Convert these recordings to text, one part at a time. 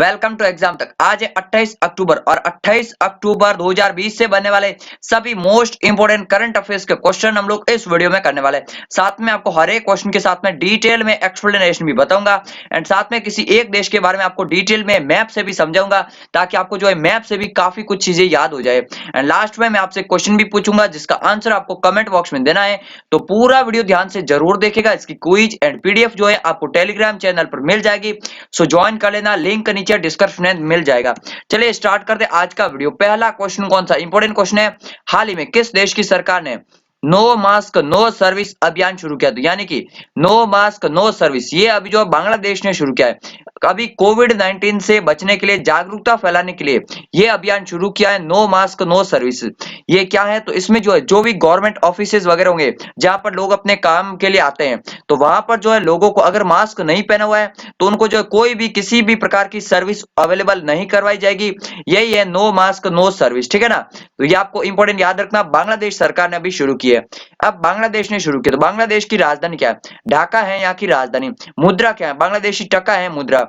Welcome to exam तक। आज है 28 अक्टूबर और 28 अक्टूबर 2020 से बनने वाले सभी मोस्ट इंपोर्टेंट करंट अफेयर्स के क्वेश्चन हम लोग इस वीडियो में करने वाले हैं। साथ में आपको हर एक क्वेश्चन के साथ में डिटेल में एक्सप्लेनेशन भी बताऊंगा एंड साथ में किसी एक देश के बारे में आपको डिटेल में मैप से भी समझाऊंगा ताकि आपको जो है मैप से भी काफी कुछ चीजें याद हो जाए। एंड लास्ट में मैं आपसे क्वेश्चन भी पूछूंगा जिसका आंसर आपको कमेंट बॉक्स में देना है, तो पूरा वीडियो ध्यान से जरूर देखेगा। इसकी क्विज एंड पीडीएफ जो है आपको टेलीग्राम चैनल पर मिल जाएगी, सो ज्वाइन कर लेना, लिंक नीचे डिस्क्रिप्शन में मिल जाएगा। चलिए स्टार्ट करते हैं आज का वीडियो। पहला क्वेश्चन कौन सा इंपॉर्टेंट क्वेश्चन है, हाल ही में किस देश की सरकार ने नो मास्क नो सर्विस अभियान शुरू किया? तो यानी कि नो मास्क नो सर्विस ये अभी जो बांग्लादेश ने शुरू किया है, अभी कोविड 19 से बचने के लिए, जागरूकता फैलाने के लिए ये अभियान शुरू किया है, नो मास्क नो सर्विस। ये क्या है, तो इसमें जो है जो भी गवर्नमेंट ऑफिसेज वगैरह होंगे जहां पर लोग अपने काम के लिए आते हैं, तो वहां पर जो है लोगों को अगर मास्क नहीं पहना हुआ है तो उनको जो है कोई भी किसी भी प्रकार की सर्विस अवेलेबल नहीं करवाई जाएगी। यही है नो मास्क नो सर्विस, ठीक है ना। तो ये आपको इंपॉर्टेंट याद रखना, बांग्लादेश सरकार ने अभी शुरू की है। अब बांग्लादेश ने शुरू किया तो बांग्लादेश की राजधानी क्या है? ढाका है यहाँ की राजधानी। मुद्रा क्या है? बांग्लादेशी टका है मुद्रा।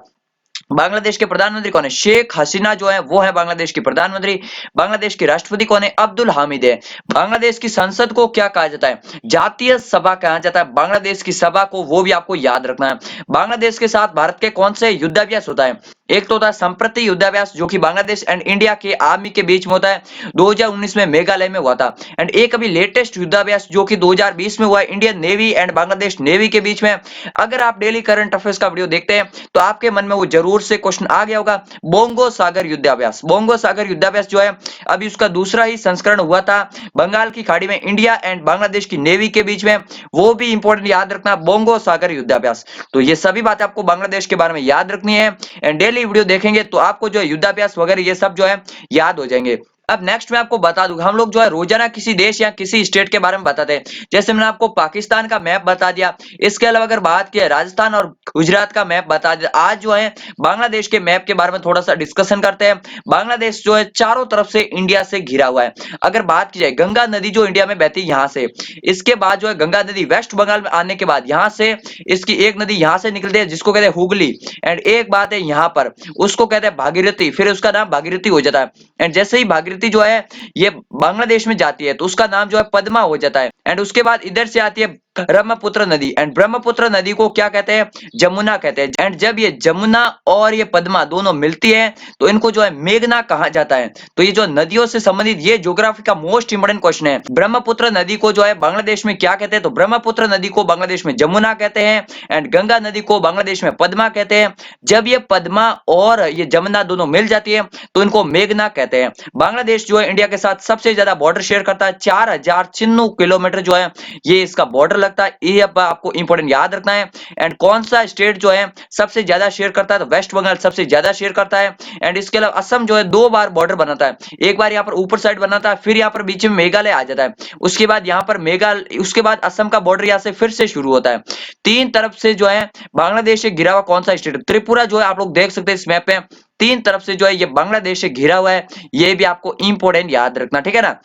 बांग्लादेश के प्रधानमंत्री कौन है? शेख हसीना जो है वो है बांग्लादेश की प्रधानमंत्री। बांग्लादेश के राष्ट्रपति कौन है? अब्दुल हामिद है। बांग्लादेश की संसद को क्या कहा जाता है? जातीय सभा कहा जाता है बांग्लादेश की सभा को, वो भी आपको याद रखना है। बांग्लादेश के साथ भारत के कौन से युद्धाभ्यास होता है? एक तो होता है संप्रति युद्धाभ्यास जो कि बांग्लादेश एंड इंडिया के आर्मी के बीच में होता है, 2019 में मेघालय में हुआ था। एंड एक अभी लेटेस्ट युद्धाभ्यास जो कि 2020 में हुआ है, Indian navy and Bangladesh navy के बीच में। अगर आप डेली करंट अफेयर्स का वीडियो देखते हैं तो आपके मन में वो जरूर से क्वेश्चन आ गया होगा, बोंगो सागर युद्धाभ्यास। बोंगो सागर युद्धाभ्यास जो है अभी उसका दूसरा ही संस्करण हुआ था बंगाल की खाड़ी में इंडिया एंड बांग्लादेश की नेवी के बीच में, वो भी इंपॉर्टेंट याद रखना, बोंगो सागर युद्धाभ्यास। तो ये सभी बातें आपको बांग्लादेश के बारे में याद रखनी है एंड डेली वीडियो देखेंगे तो आपको जो है युद्धाभ्यास वगैरह ये सब जो है याद हो जाएंगे। अब नेक्स्ट मैं आपको बता दूंगा, हम लोग जो है रोजाना किसी देश या किसी स्टेट के बारे में बताते हैं। जैसे मैंने आपको पाकिस्तान का मैप बता दिया, इसके अलावा अगर बात की राजस्थान और गुजरात का मैप बता दिया। आज जो है बांग्लादेश के मैप के बारे में थोड़ा सा डिस्कशन करते हैं। बांग्लादेश जो है चारों तरफ से इंडिया से घिरा हुआ है। अगर बात की जाए गंगा नदी जो इंडिया में बहती है यहाँ से, इसके बाद जो है गंगा नदी वेस्ट बंगाल में आने के बाद यहाँ से इसकी एक नदी यहाँ से निकलती है जिसको कहते हैं हुगली। एंड एक बात है यहाँ पर उसको कहते हैं भागीरथी, फिर उसका नाम भागीरथी हो जाता है। एंड जैसे ही भागीरथी जो है ये बांग्लादेश में जाती है तो उसका नाम जो है पद्मा हो जाता है। एंड उसके बाद इधर से आती है ब्रह्मपुत्र नदी, एंड ब्रह्मपुत्र नदी को क्या कहते हैं? जमुना कहते हैं। एंड जब ये जमुना और ये पद्मा दोनों मिलती है तो इनको जो है मेघना कहा जाता है। तो ये जो नदियों से संबंधित ये ज्योग्राफी का मोस्ट इंपोर्टेंट क्वेश्चन है। ब्रह्मपुत्र नदी को जो है बांग्लादेश में क्या कहते हैं? तो ब्रह्मपुत्र नदी को बांग्लादेश में जमुना कहते हैं एंड गंगा नदी को बांग्लादेश में पद्मा कहते हैं। जब ये पद्मा और ये जमुना दोनों मिल जाती है तो इनको मेघना कहते हैं। बांग्लादेश जो है इंडिया के साथ सबसे ज्यादा बॉर्डर शेयर करता है, 4096 किलोमीटर जो है ये इसका बॉर्डर लगता है। ये अब आपको इंपॉर्टेंट याद रखना है। एंड कौन सा स्टेट जो है सबसे ज्यादा शेयर करता है? तो वेस्ट बंगाल सबसे ज्यादा शेयर करता है। एंड इसके अलावा असम जो है 2 बार बॉर्डर बनाता है, एक बार यहाँ पर ऊपर साइड बनाता है, फिर यहाँ पर बीच में मेघालय आ जाता है, उसके बाद यहाँ पर मेघालय, उसके बाद असम का बॉर्डर यहाँ से फिर से शुरू होता है। 3 तरफ से जो है बांग्लादेश से घिरा हुआ कौन सा स्टेट? त्रिपुरा जो है आप लोग देख सकते हैं इस मैप पे, 3 तरफ से जो है ये बांग्लादेश से घिरा हुआ है। ये भी आपको इंपॉर्टेंट याद रखना, ठीक है ना।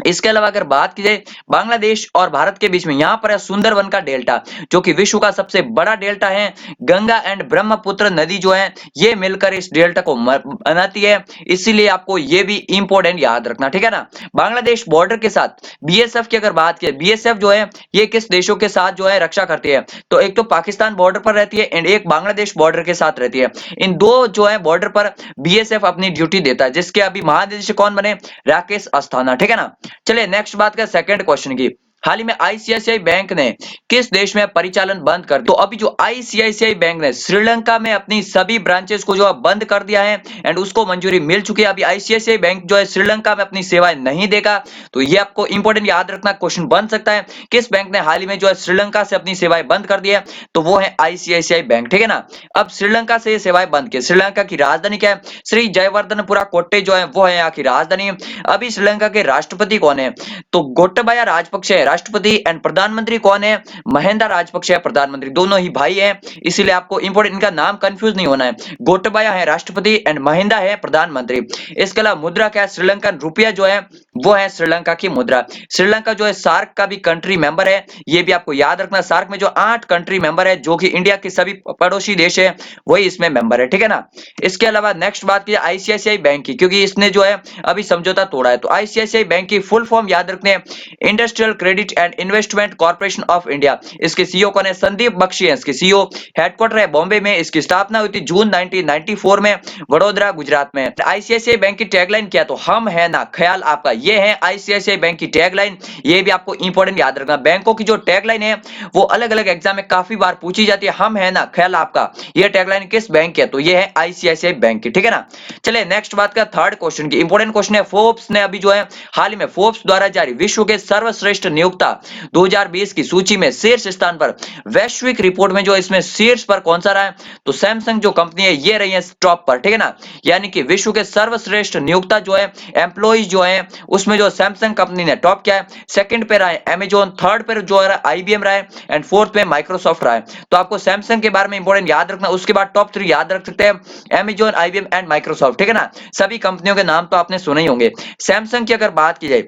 इसके अलावा अगर बात की जाए बांग्लादेश और भारत के बीच में, यहां पर है सुंदरवन का डेल्टा जो कि विश्व का सबसे बड़ा डेल्टा है। गंगा एंड ब्रह्मपुत्र नदी जो है ये मिलकर इस डेल्टा को बनाती है, इसीलिए आपको ये भी इंपॉर्टेंट याद रखना, ठीक है ना। बांग्लादेश बॉर्डर के साथ बीएसएफ की अगर बात की, बीएसएफ जो है ये किस देशों के साथ जो है रक्षा करती है? तो एक तो पाकिस्तान बॉर्डर पर रहती है एंड एक बांग्लादेश बॉर्डर के साथ रहती है। इन दो जो है बॉर्डर पर बीएसएफ अपनी ड्यूटी देता है, जिसके अभी महानिदेशक कौन बने? राकेश अस्थाना, ठीक है ना। चलिए नेक्स्ट बात का सेकंड क्वेश्चन की, हाल ही में आईसीआईसीआई बैंक ने किस देश में परिचालन बंद कर दिया? तो अभी जो आईसीआईसीआई बैंक ने श्रीलंका में अपनी सभी ब्रांचेस को जो है बंद कर दिया है एंड उसको मंजूरी मिल चुकी है। अभी आईसीआईसीआई बैंक जो है श्रीलंका में अपनी सेवाएं नहीं देगा। तो ये आपको इंपॉर्टेंट याद रखना, क्वेश्चन बन सकता है किस बैंक ने हाल ही में जो है श्रीलंका से अपनी सेवाएं बंद कर दी है? तो वो है आईसीआईसीआई बैंक, ठीक है ना। अब श्रीलंका से ये सेवाएं बंद की, श्रीलंका की राजधानी क्या है? श्री जयवर्धनपुरा कोट्टे जो है वो है यहाँ की राजधानी। अभी श्रीलंका के राष्ट्रपति कौन है? तो गोटाबाया राजपक्षे है राष्ट्रपति एंड प्रधानमंत्री कौन है? महिंदा राजपक्षे है प्रधानमंत्री, दोनों ही भाई हैं, इसीलिए आपको इंपॉर्टेंट इनका नाम कंफ्यूज नहीं होना है। गोटाबाया है राष्ट्रपति एंड महिंदा है प्रधानमंत्री। इसके अलावा मुद्रा क्या है? श्रीलंकन रुपया जो है वो है श्रीलंका की मुद्रा। श्रीलंका जो है सार्क का भी कंट्री मेंबर है, ये भी आपको याद रखना। सार्क में जो 8 कंट्री मेंबर है, जो कि इंडिया के सभी पड़ोसी देश है, वही इसमें मेंबर है, ठीक है ना। इसके अलावा नेक्स्ट बात की आईसीआईसीआई बैंक की, क्योंकि इसने जो है अभी समझौता तोड़ा है। तो आईसीआईसीआई बैंक की फुल फॉर्म याद रखने हैं, industrial credit and investment corporation of India. इसके सीईओ कौन है? संदीप बख्शी है इसके सीईओ। हेडक्वार्टर है बॉम्बे में। इसकी स्थापना हुई थी जून 1994 में, वडोदरा गुजरात में। आईसीआईसीआई बैंक की टैगलाइन क्या? तो हम है ना ख्याल आपका। ये है आईसीआईसीआई बैंक की टैगलाइन। ये भी आपको इंपॉर्टेंट याद रखना। बैंकों की जो टैगलाइन है वो अलग अलग एग्जाम में काफी बार पूछी जाती है। हम है ना ख्याल आपका, ये टैगलाइन किस बैंक की है? तो ये है आईसीआईसीआई बैंक की, ठीक है ना। चलिए नेक्स्ट बात का थर्ड क्वेश्चन की। इंपॉर्टेंट क्वेश्चन है, फोर्ब्स ने अभी जो है हाल ही में फोर्ब्स द्वारा जारी विश्व के सर्वश्रेष्ठ नियोक्ता 2020 की सूची में शीर्ष स्थान पर, वैश्विक रिपोर्ट में जो इसमें शीर्ष पर कौन सा रहा है? तो सैमसंग जो कंपनी है ये रही है टॉप पर, ठीक है ना। यानी कि विश्व के सर्वश्रेष्ठ नियोक्ता जो है, एम्प्लॉइज जो है, उसमें जो सैमसंग कंपनी ने टॉप किया है। सेकंड पे रहा है अमेजॉन, थर्ड पे जो है आईबीएम रहा है, एंड फोर्थ पे माइक्रोसॉफ्ट रहा है। तो आपको सैमसंग के बारे में इंपॉर्टेंट याद रखना। उसके बाद टॉप 3 याद रख सकते हैं, अमेजॉन, आईबीएम एंड माइक्रोसॉफ्ट, ठीक है ना। सभी कंपनियों के नाम तो आपने सुने ही होंगे। सैमसंग की अगर बात की जाए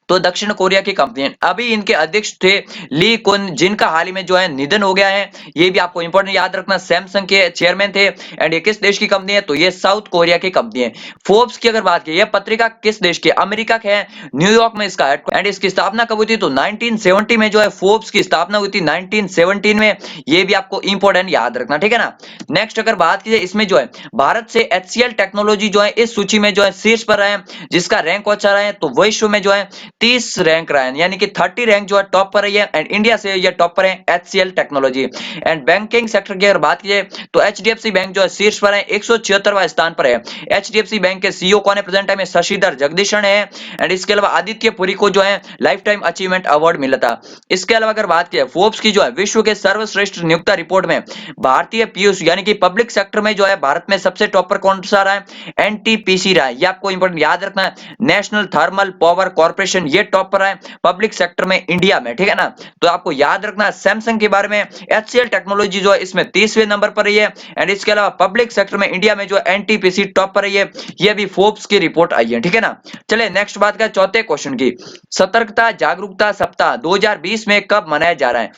तो दक्षिण कोरिया की कंपनी है। अभी इनके अध्यक्ष थे ली कुन, जिनका हाल ही में जो है निधन हो गया है। ये भी आपको इंपॉर्टेंट याद रखना। सैमसंग के चेयरमैन थे। एंड ये किस देश की कंपनी है? तो ये साउथ कोरिया की कंपनी है। फोर्ब्स की अगर बात की, यह पत्रिका किस देश की? अमेरिका के है, न्यूयॉर्क में इसका हेडक्वार्टर। एंड इसकी स्थापना कब हुई थी? तो 1970 में जो है फोर्ब्स की स्थापना हुई थी, 1917 में। ये भी आपको इंपॉर्टेंट याद रखना, ठीक है ना। नेक्स्ट अगर बात की जाए, इसमें जो है भारत से एचसीएल टेक्नोलॉजी जो है इस सूची में जो है शीर्ष पर रहा है, जिसका रैंक अच्छा रहा है। तो विश्व में जो है 30 रैंक रहा है, यानी कि 30 रैंक जो है टॉप पर रही है। एंड इंडिया से ये टॉप पर है HCL technology. And banking sector की अगर बात की जाए तो एचडीएफसी बैंक जो है शीर्ष पर है, 176वां स्थान पर है। एचडीएफसी बैंक के सीईओ कौन है प्रेजेंट टाइम में? शशिधर जगदीशन है। एंड इसके अलावा आदित्य पुरी को जो है लाइफ टाइम अचीवमेंट अवार्ड मिला था। इसके अलावा अगर बात की फोर्ब्स की जो है विश्व के सर्वश्रेष्ठ नियोक्ता रिपोर्ट में, भारतीय पीयूष यानी कि पब्लिक सेक्टर में जो है भारत में सबसे टॉप पर कौन सा रहा है? एनटीपीसी रहा है। ये आपको इंपॉर्टेंट याद रखना है। नेशनल थर्मल पावर कॉर्पोरेशन ये टॉप पर है पब्लिक सेक्टर में इंडिया में, ठीक है ना। तो आपको याद रखना सैमसंग के बारे में, एचसीएल टेक्नोलॉजी जो है इसमें 30वें नंबर पर रही है। एंड इसके अलावा पब्लिक सेक्टर में इंडिया में जो एनटीपीसी टॉप पर रही है। ये भी फोर्ब्स की रिपोर्ट आई है, ठीक है ना। चले नेक्स्ट बात का चौथे क्वेश्चन की। सतर्कता जागरूकता सप्ताह 2020 में कब मनाया जा रहा है?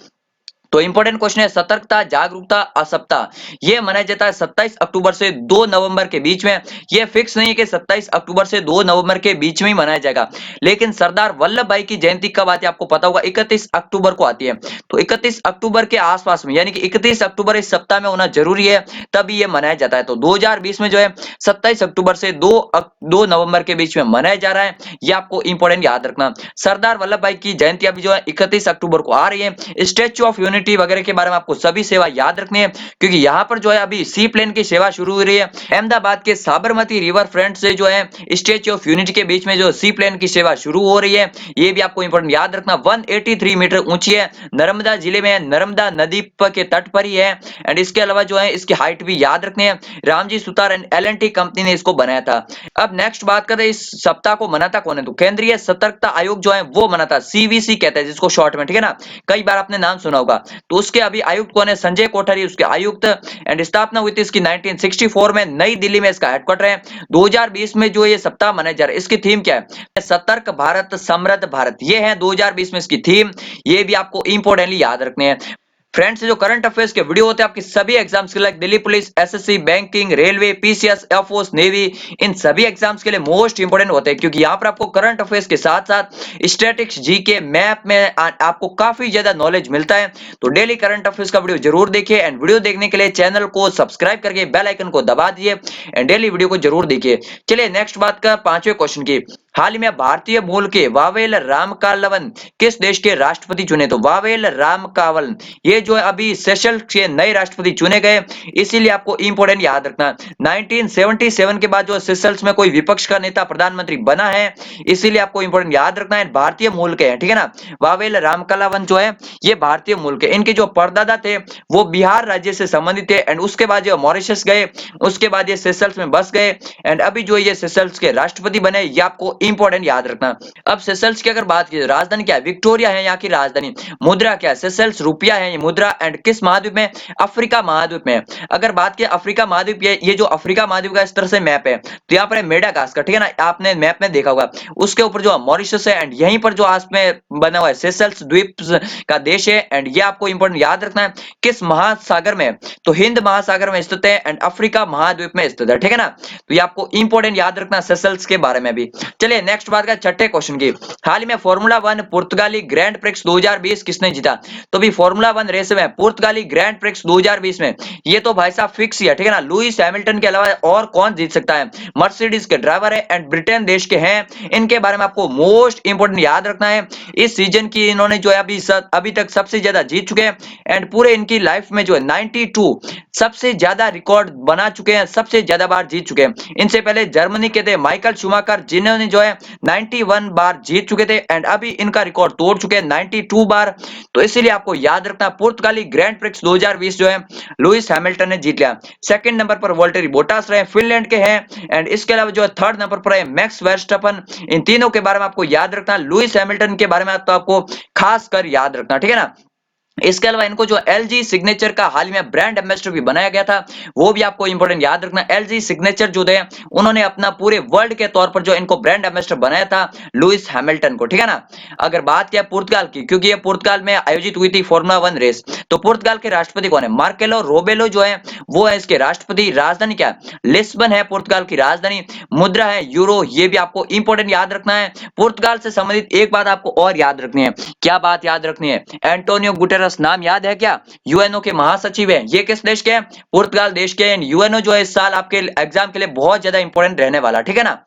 तो इंपॉर्टेंट क्वेश्चन है, सतर्कता जागरूकता सप्ताह ये मनाया जाता है 27 अक्टूबर से 2 नवंबर के बीच में। ये फिक्स नहीं है कि 27 अक्टूबर से 2 नवंबर के बीच में ही मनाया जाएगा, लेकिन सरदार वल्लभ भाई की जयंती कब आती है आपको पता होगा, 31 अक्टूबर को आती है। तो 31 अक्टूबर के आसपास में, यानी कि 31 अक्टूबर इस सप्ताह में होना जरूरी है, तभी ये मनाया जाता है। तो 2020 में जो है 27 अक्टूबर से 2 नवंबर के बीच में मनाया जा रहा है। ये आपको इंपॉर्टेंट याद रखना। सरदार वल्लभ भाई की जयंती अभी जो है 31 अक्टूबर को आ रही है। स्टैच्यू ऑफ यूनिटी वगैरह के बारे में आपको सभी सेवा याद रखनी है, क्योंकि यहाँ पर जो है अभी सी प्लेन की सेवा शुरू हो रही है। अहमदाबाद के साबरमती रिवर फ्रंट से जो है स्टैच्यू ऑफ यूनिटी के बीच में जो सी प्लेन की सेवा शुरू हो रही है। ये भी आपको इंपॉर्टेंट याद रखना। 183 मीटर ऊंची है, नर्मदा जिले में, नर्मदा नदी के तट पर ही है। एंड इसके अलावा जो है इसकी हाइट भी याद रखनी है। Ramji Sutar and L&T company ने इसको बनाया था। अब नेक्स्ट बात करते हैं, इस सप्ताह को मनाता कौन है? तो केंद्रीय सतर्कता आयोग जो है वो मनाता, सीवीसी कहते हैं जिसको शॉर्ट में, ठीक है ना। कई बार आपने नाम सुना होगा। तो उसके अभी आयुक्त कौन है? संजय कोठारी उसके आयुक्त। एंड स्थापना हुई थी इसकी 1964 में, नई दिल्ली में इसका हेडक्वार्टर है। 2020 में जो ये सप्ताह मनाया जा रहा है, इसकी थीम क्या है? सतर्क भारत समृद्ध भारत, ये है 2020 में इसकी थीम। ये भी आपको इंपॉर्टेंटली याद रखने हैं। फ्रेंड्स, जो करंट अफेयर्स के वीडियो होते हैं आपकी सभी एग्जाम्स के लिए, Delhi police, SSC, banking, railway, PCS, air force, navy, इन सभी एग्जाम्स के लिए मोस्ट इंपोर्टेंट होते हैं, क्योंकि यहाँ पर आपको करंट अफेयर्स के साथ साथ स्टैटिक्स, जीके, मैप में आपको काफी ज्यादा नॉलेज मिलता है। तो डेली करंट अफेयर्स का वीडियो जरूर देखिए। एंड वीडियो देखने के लिए चैनल को सब्सक्राइब करके बेल आइकन को दबा दिए एंड डेली वीडियो को जरूर देखिए। चलिए नेक्स्ट बात का 5वें क्वेश्चन की। हाल ही में भारतीय मूल के वावेल रामकालवन किस देश के राष्ट्रपति चुने? तो वावेल रामकावलन ये जो है अभी सेशल्स के नए राष्ट्रपति चुने गए, इसीलिए आपको इंपॉर्टेंट याद रखना। 1977 के बाद जो सेशल्स में कोई विपक्ष का नेता प्रधानमंत्री बना है, इसीलिए आपको इंपॉर्टेंट याद रखना है। भारतीय मूल के हैं, ठीक है ना। वावेल रामकलावन जो है ये भारतीय मूल के, इनके जो परदादा थे वो बिहार राज्य से संबंधित थे। एंड उसके बाद जो मॉरिशस गए, उसके बाद ये सेशल्स में बस गए। एंड अभी जो ये सेशल्स के राष्ट्रपति बने, ये आपको इंपॉर्टेंट याद रखना। अब सेशल्स की अगर बात की राजधानी क्या है, विक्टोरिया है यहाँ की राजधानी। मुद्रा क्या है, सेशल्स रुपया है ये मुद्रा। एंड किस महाद्वीप में, अफ्रीका महाद्वीप में। अगर बात की अफ्रीका महाद्वीप, ये जो अफ्रीका महाद्वीप का इस तरह से मैप है, तो यहाँ पर है मेडागास्कर, ठीक है ना, आपने मैप में देखा होगा। उसके ऊपर जो मॉरिशस है एंड यहीं पर जो आस में बना हुआ है सेशल्स द्वीप का देश है। एंड ये आपको इंपॉर्टेंट याद रखना है किस महासागर में, तो हिंद महासागर में स्थित है एंड अफ्रीका महाद्वीप में स्थित है, ठीक है ना। तो ये आपको इंपॉर्टेंट याद रखना सेशल्स के बारे में भी। चलिए नेक्स्ट बात का छठे क्वेश्चन की, हाल ही में फार्मूला 1 पुर्तगाली ग्रैंड प्रिक्स 2020 किसने जीता। तो भी फार्मूला 1 रेस में पुर्तगाली ग्रैंड प्रिक्स 2020 में ये तो भाई साहब फिक्स ही है, ठीक है ना। लुइस हैमिल्टन के अलावा और कौन जीत सकता है, मर्सिडीज के ड्राइवर है एंड ब्रिटेन देश के हैं। इनके बारे में आपको मोस्ट इंपोर्टेंट याद रखना है, इस सीजन की इन्होंने जो है अभी तक सबसे ज्यादा जीत चुके हैं एंड पूरे इनकी लाइफ में जो है 92 सबसे ज्यादा रिकॉर्ड बना चुके हैं, सबसे ज्यादा बार जीत चुके हैं। इनसे पहले जर्मनी के थे माइकल शूमाकर, जिन्होंने जो है 91 बार जीत चुके थे एंड अभी इनका रिकॉर्ड तोड़ चुके हैं 92 बार। तो इसीलिए आपको याद रखना पुर्तगाली ग्रैंड प्रिक्स 2020 जो है लुइस हैमिल्टन ने जीत लिया। सेकंड नंबर पर वोल्टेरी बोटास रहे, फिनलैंड के हैं। एंड इसके अलावा जो है थर्ड नंबर पर है मैक्स वर्स्टैपन। इन तीनों के बारे में आपको याद रखना, लुइस हैमिल्टन के बारे में तो आपको खास कर याद रखना, ठीक है ना। इसके अलावा इनको जो LG सिग्नेचर का हाल ही में ब्रांड एम्बेसडर भी बनाया गया था, वो भी आपको इंपॉर्टेंट याद रखना। LG सिग्नेचर जो है उन्होंने अपना पूरे वर्ल्ड के तौर पर जो इनको ब्रांड एम्बेसडर बनाया था लुइस हैमिल्टन को, ठीक है ना। अगर बात किया पुर्तगाल की, क्योंकि ये पुर्तगाल में आयोजित हुई थी फार्मूला 1 रेस, तो पुर्तगाल के राष्ट्रपति कौन है, मार्केलो रोबेलो जो है वो है इसके राष्ट्रपति। राजधानी क्या है, लिस्बन है पुर्तगाल की राजधानी। मुद्रा है यूरो, ये भी आपको इंपॉर्टेंट याद रखना है। पुर्तगाल से संबंधित एक बात आपको और याद रखनी है, क्या बात याद रखनी है, एंटोनियो गुटेरेस नाम याद है क्या, यूएनओ के महासचिव हैं। ये किस देश के हैं, पुर्तगाल देश के हैं। यूएनओ जो है इस साल आपके एग्जाम के लिए बहुत ज्यादा इंपॉर्टेंट रहने वाला, ठीक है ना।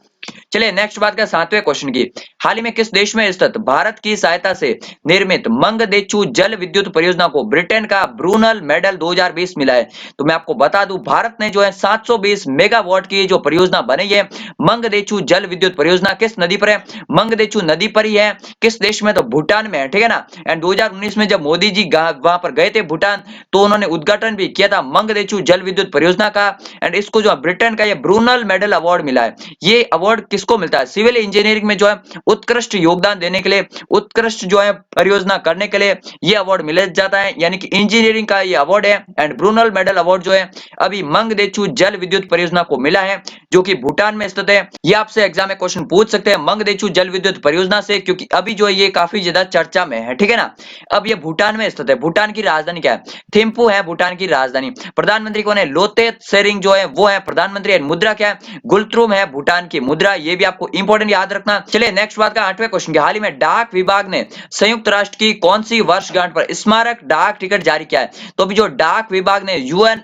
चलिए नेक्स्ट बात का सातवें क्वेश्चन की, हाल ही में किस देश में स्थित भारत की सहायता से निर्मित मंगदेचु जल विद्युत परियोजना को ब्रिटेन का ब्रूनल मेडल 2020 मिला है। तो मैं आपको बता दूं भारत ने जो है 720 मेगावाट की जो परियोजना बनाई है मंगदेचु जल विद्युत परियोजना, किस नदी पर है, मंगदेचु नदी पर ही है। किस देश में, तो भूटान में है, ठीक है ना। एंड 2019 में जब मोदी जी वहां पर गए थे भूटान, तो उन्होंने उद्घाटन भी किया था मंगदेचु जल विद्युत परियोजना का। एंड इसको जो ब्रिटेन का ये ब्रूनल मेडल अवार्ड मिला है। ये अवार्ड किसको मिलता है, सिविल इंजीनियरिंग में जो है उत्कृष्ट योगदान देने के लिए, उत्कृष्ट जो है परियोजना करने के लिए ये अवार्ड मिल जाता है, यानी कि इंजीनियरिंग का ये अवार्ड है। एंड ब्रूनल मेडल अवार्ड जो है अभी मंगदेचु जल विद्युत परियोजना को मिला है, जो कि भूटान में स्थित है। ये आपसे एग्जाम में क्वेश्चन पूछ सकते हैं मंगदेचु जल विद्युत परियोजना से, क्योंकि अभी जो है ये काफी ज्यादा चर्चा में है, ठीक है ना। अब ये भूटान में स्थित है। भूटान की राजधानी क्या है, थिम्पू है भूटान की राजधानी। प्रधानमंत्री कौन है, लोते त्शेरिंग जो है वो है प्रधानमंत्री। मुद्रा क्या है, गुलट्रुम है भूटान की मुद्रा, ये भी आपको इंपॉर्टेंट याद रखना। चलिए नेक्स्ट बात का आठवें क्वेश्चन, हाल ही में डाक विभाग ने संयुक्त राष्ट्र की कौन सी वर्षगांठ पर स्मारक डाक टिकट जारी किया है। तो अभी जो डाक विभाग ने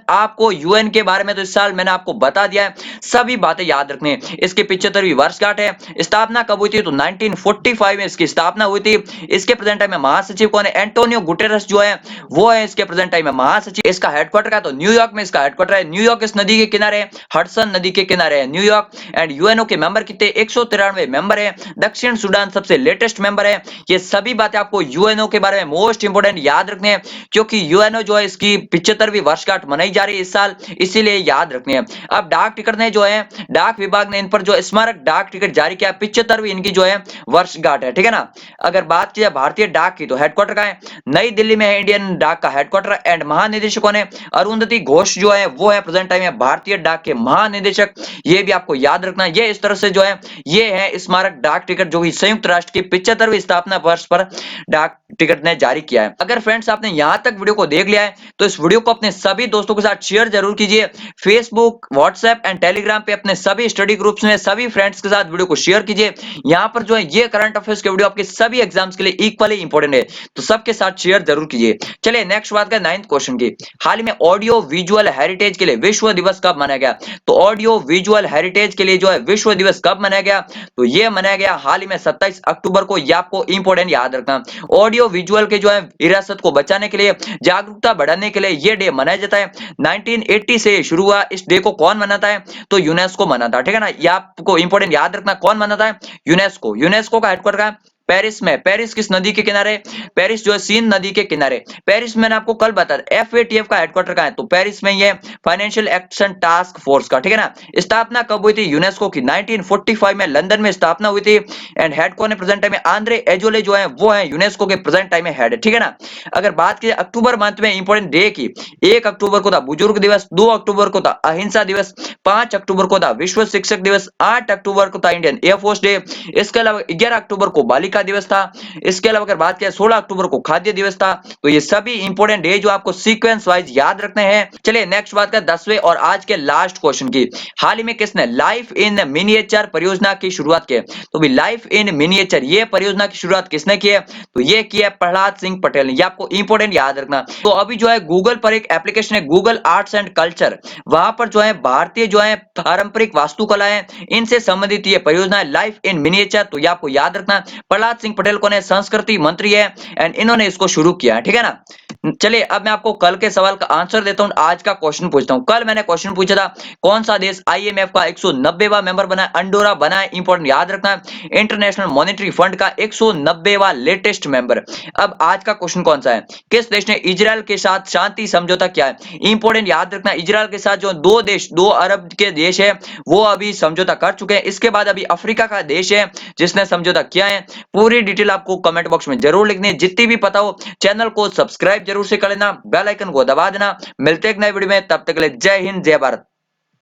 आपको यूएन के बारे में तो इस साल मैंने आपको बता दिया है, सभी बातें याद रखनी है। इसकी 75वीं वर्षगांठ है। स्थापना कब हुई थी, तो 1945 में इसकी स्थापना हुई थी। इसके प्रेजेंट टाइम में महासचिव कौन है, एंटोनियो गुटेरेस जो है वो है इसके प्रेजेंट टाइम में महासचिव। इसका हेडक्वार्टर का तो न्यूयॉर्क में इसका हेडक्वार्टर है। न्यूयॉर्क इस नदी के किनारे है, हडसन नदी के किनारे है न्यूयॉर्क। एंड यूएनओ के मेंबर कितने, 193 मेंबर है। दक्षिण सूडान सबसे लेटेस्ट मेंबर है। ये सभी बातें आपको यूएनओ के बारे में मोस्ट इंपोर्टेंट याद रखनी है, क्योंकि यूएनओ जो है इसकी 75वीं वर्षगांठ मनाई जा रही है इस साल, इसीलिए याद रखनी है। अब डाक टिकट ने जो है डाक विभाग ने इन पर जो स्मारक डाक टिकट जारी किया, 75वीं इनकी जो है वर्षगांठ है, ठीक है ना। अगर बात की जाए भारतीय डाक की, तो हेडक्वार्टर का है नई दिल्ली में है इंडियन डाक का हेडक्वार्टर। एंड महानिदेशक कौन है, अरुंधति घोष जो है वो है प्रेजेंट टाइम में भारतीय डाक के महानिदेशक। ये भी आपको याद रखना। ये इस तरह से जो है ये है स्मारक डाक टिकट, जो कि संयुक्त राष्ट्र की 75वीं स्थापना वर्ष पर डाक टिकट ने जारी किया है। अगर फ्रेंड्स आपने यहां तक वीडियो को देख लिया है, तो इस वीडियो को अपने सभी दोस्तों के साथ शेयर जरूर कीजिए। फेसबुक, व्हाट्सएप एंड टेलीग्राम पे अपने सभी स्टडी ग्रुप्स में सभी फ्रेंड्स के साथ वीडियो को शेयर कीजिए। यहाँ पर जो है ये करंट अफेयर्स के वीडियो आपके सभी एग्जाम्स के लिए इक्वली इंपॉर्टेंट है, तो सबके साथ शेयर जरूर कीजिए। चलिए नेक्स्ट बात का 9th क्वेश्चन की, हाल ही में ऑडियो विजुअल हेरिटेज के लिए विश्व दिवस कब मनाया गया। तो ऑडियो विजुअल हेरिटेज के लिए जो है विश्व दिवस कब मनाया गया, तो ये मनाया गया हाल ही में 27 अक्टूबर को। ये आपको इंपॉर्टेंट याद रखना। ऑडियो विजुअल के जो है विरासत को बचाने के लिए, जागरूकता बढ़ाने के लिए ये डे मनाया जाता है। 1980 से शुरू हुआ। इस डे को कौन मनाता है, तो यूनेस्को मनाता है, ठीक है ना। ये आपको इंपॉर्टेंट याद रखना, कौन मनाता है, यूनेस्को। यूनेस्को का हेडक्वार्टर पेरिस में, पेरिस किस नदी के किनारे? पेरिस जो है सीन नदी के किनारे। पेरिस मैंने आपको कल बताया FATF का हेडक्वार्टर कहाँ है? तो पेरिस में ये फाइनेंशियल एक्शन टास्क फोर्स का, ठीक है ना। स्थापना कब हुई थी यूनेस्को की? 1945 में लंदन में स्थापना हुई थी एंड हेड कौन है प्रेजेंट टाइम में? आंद्रे एजोले जो है वो है यूनेस्को के प्रेजेंट टाइम में हेड है, ठीक है ना। अगर बात की अक्टूबर मंथ में इंपॉर्टेंट डे की, 1 अक्टूबर को था बुजुर्ग दिवस, 2 अक्टूबर को था अहिंसा दिवस, 5 अक्टूबर को था विश्व शिक्षक दिवस, 8 अक्टूबर को था इंडियन एयरफोर्स डे, इसके अलावा 11 अक्टूबर को बालिका दिवस था, इसके अलावा अगर बात करें 16 अक्टूबर को खाद्य दिवस था। तो ये सभी इंपॉर्टेंट डे जो आपको सीक्वेंस वाइज याद रखने हैं। चलिए नेक्स्ट बात करें 10वें और आज के लास्ट क्वेश्चन की। हाल ही में किसने लाइफ इन मिनिएचर परियोजना की शुरुआत की? तो भी लाइफ इन मिनिएचर ये परियोजना की शुरुआत किसने की है? तो ये की है प्रहलाद सिंह पटेल ने। ये आपको इंपॉर्टेंट याद रखना। तो अभी जो है गूगल पर एक एप्लीकेशन है गूगल आर्ट्स एंड कल्चर, वहां पर जो है भारतीय जो है पारंपरिक वास्तुकला है इनसे संबंधित ये परियोजना है लाइफ इन मिनिएचर। तो ये आपको याद रखना। प्रहलाद सिंह पटेल कौन है? संस्कृति मंत्री है एंड इन्होंने इसको शुरू किया है, ठीक है ना। चलिए अब मैं आपको कल के सवाल का आंसर देता हूं, आज का क्वेश्चन पूछता हूं। कल मैंने क्वेश्चन पूछा था कौन सा देश IMF का 190वां मेंबर बना है? अंडोरा बना है, इंपॉर्टेंट याद रखना है। इंटरनेशनल मॉनेटरी फंड का 190वां लेटेस्ट मेंबर। अब आज का क्वेश्चन कौन सा है? किस देश ने इजराइल के साथ शांति समझौता किया है? इंपॉर्टेंट याद रखना, इजराइल के साथ जो दो अरब के देश है वो अभी समझौता कर चुके हैं। इसके बाद अभी अफ्रीका का देश है जिसने समझौता किया है। पूरी डिटेल आपको कमेंट बॉक्स में जरूर लिखनी है, जितनी भी पता हो। चैनल को सब्सक्राइब जरूर से कर लेना, बेल आइकन को दबा देना। मिलते हैं एक नए वीडियो में, तब तक के लिए जय हिंद जय भारत।